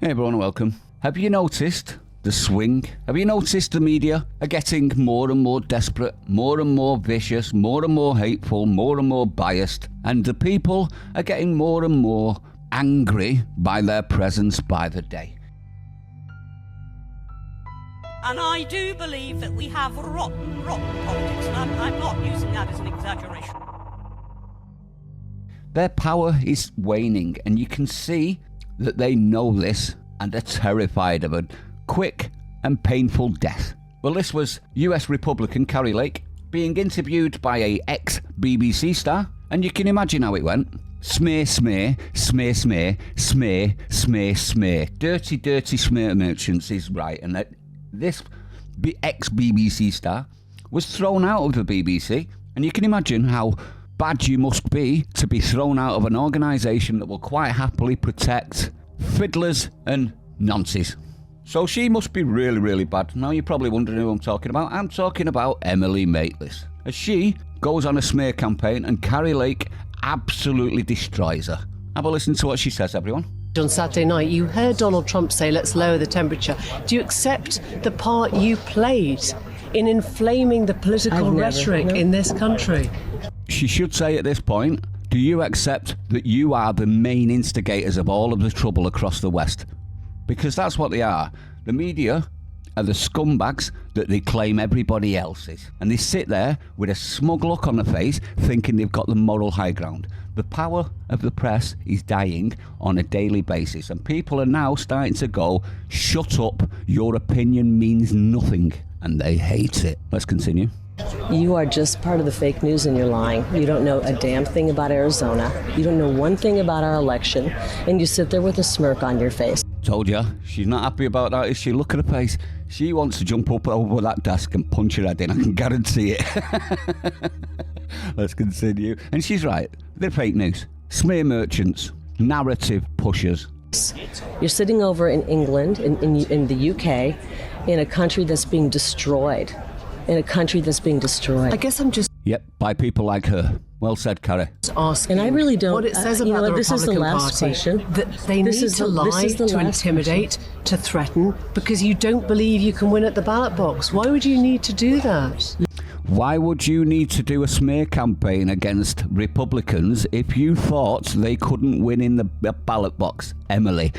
Hey everyone, welcome. Have you noticed the swing? Have you noticed the media are getting more and more desperate, more and more vicious, more and more hateful, more and more biased, and the people are getting more and more angry by their presence by the day? And I do believe that we have rotten politics, and I'm not using that as an exaggeration. Their power is waning, and you can see that they know this and are terrified of a quick and painful death. Well, this was US Republican Carrie Lake being interviewed by a ex-BBC star, and you can imagine how it went. Smear, smear, smear, smear, smear, smear, smear. Dirty, dirty smear merchants is right, and that this ex-BBC star was thrown out of the BBC, and you can imagine how bad you must be to be thrown out of an organisation that will quite happily protect fiddlers and nonces. So she must be really, really bad. Now you're probably wondering who I'm talking about. I'm talking about Emily Maitlis, as she goes on a smear campaign and Carrie Lake absolutely destroys her. Have a listen to what she says, everyone. On Saturday night, you heard Donald Trump say, let's lower the temperature. Do you accept the part you played in inflaming the political rhetoric in this country? She should say at this point, do you accept that you are the main instigators of all of the trouble across the West? Because that's what they are. The media are the scumbags that they claim everybody else is. And they sit there with a smug look on their face thinking they've got the moral high ground. The power of the press is dying on a daily basis, and people are now starting to go, shut up, your opinion means nothing. And they hate it. Let's continue. You are just part of the fake news and you're lying. You don't know a damn thing about Arizona. You don't know one thing about our election. And you sit there with a smirk on your face. Told ya, she's not happy about that, is she? Look at her face. She wants to jump up over that desk and punch her head in. I can guarantee it. Let's continue. And she's right. They're fake news. Smear merchants. Narrative pushers. You're sitting over in England, in the UK, in a country that's being destroyed. I guess I'm just... Yep, by people like her. Well said, Carrie. Asking and I really don't... what it says about the this Republican is the last Party, question. that they need to lie, to intimidate, to threaten, because you don't believe you can win at the ballot box. Why would you need to do that? Why would you need to do a smear campaign against Republicans if you thought they couldn't win in the ballot box, Emily?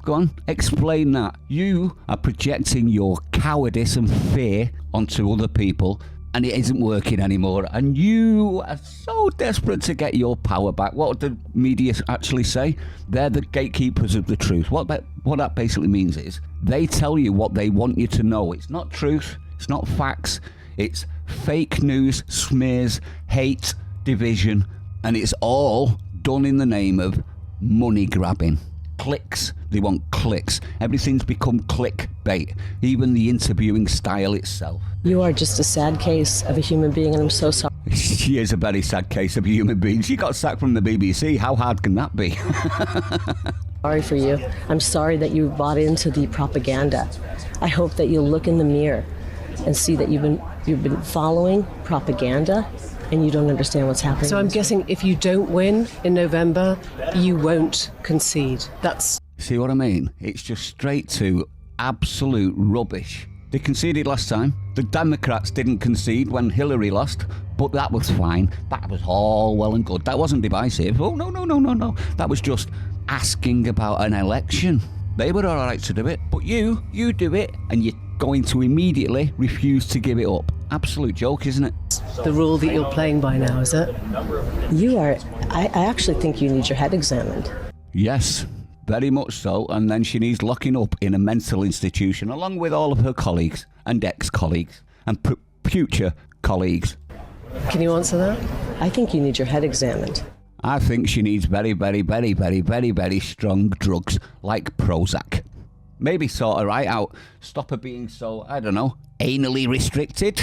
Go on, explain that. You are projecting your cowardice and fear onto other people, and it isn't working anymore. And you are so desperate to get your power back. What do the media actually say? They're the gatekeepers of the truth. What that basically means is they tell you what they want you to know. It's not truth. It's not facts. It's fake news, smears, hate, division, and it's all done in the name of money grabbing. Clicks. They want clicks. Everything's become clickbait, even the interviewing style itself. You are just a sad case of a human being, and I'm so sorry. She is a very sad case of a human being. She got sacked from the BBC. How hard can that be? Sorry for you. I'm sorry that you bought into the propaganda. I hope that you'll look in the mirror and see that you've been following propaganda and you don't understand what's happening. So I'm guessing if you don't win in November, you won't concede. That's... See what I mean? It's just straight to absolute rubbish. They conceded last time. The Democrats didn't concede when Hillary lost, but that was fine. That was all well and good. That wasn't divisive. Oh, no. That was just asking about an election. They were all right to do it, but you do it, and you're going to immediately refuse to give it up. Absolute joke, isn't it? the rule that you're playing by now, is it? You are... I actually think you need your head examined. Yes. Very much so, and then she needs locking up in a mental institution along with all of her colleagues and ex-colleagues and future colleagues. Can you answer that? I think you need your head examined. I think she needs very, very, very, very, very, very strong drugs like Prozac. Maybe sort her right out. Stop her being so, I don't know, anally restricted.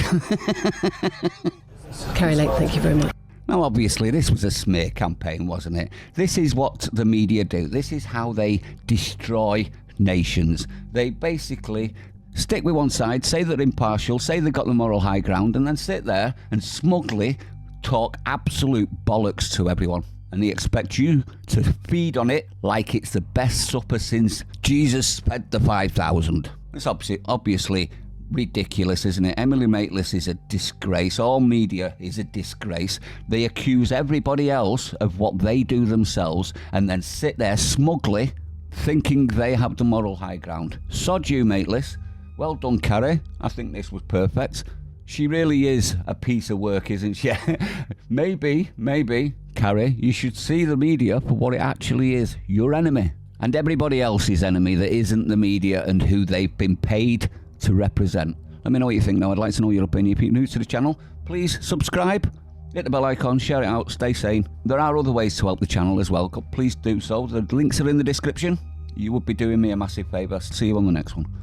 Carrie Lake, thank you very much. Now, obviously, this was a smear campaign, wasn't it? This is what the media do. This is how they destroy nations. They basically stick with one side, say they're impartial, say they've got the moral high ground, and then sit there and smugly talk absolute bollocks to everyone. and they expect you to feed on it like it's the best supper since Jesus fed the 5,000. It's obviously ridiculous, isn't it? Emily Maitlis is a disgrace. All media is a disgrace. They accuse everybody else of what they do themselves and then sit there smugly thinking they have the moral high ground. Sod you, Maitlis. Well done, Carrie. I think this was perfect. She really is a piece of work, isn't she? Maybe, Carrie, you should see the media for what it actually is. Your enemy. And everybody else's enemy that isn't the media and who they've been paid to represent. Let me know what you think now. I'd like to know your opinion. If you're new to the channel, please subscribe, hit the bell icon, share it out, stay sane. There are other ways to help the channel as well. Please do so. The links are in the description. You would be doing me a massive favour. See you on the next one.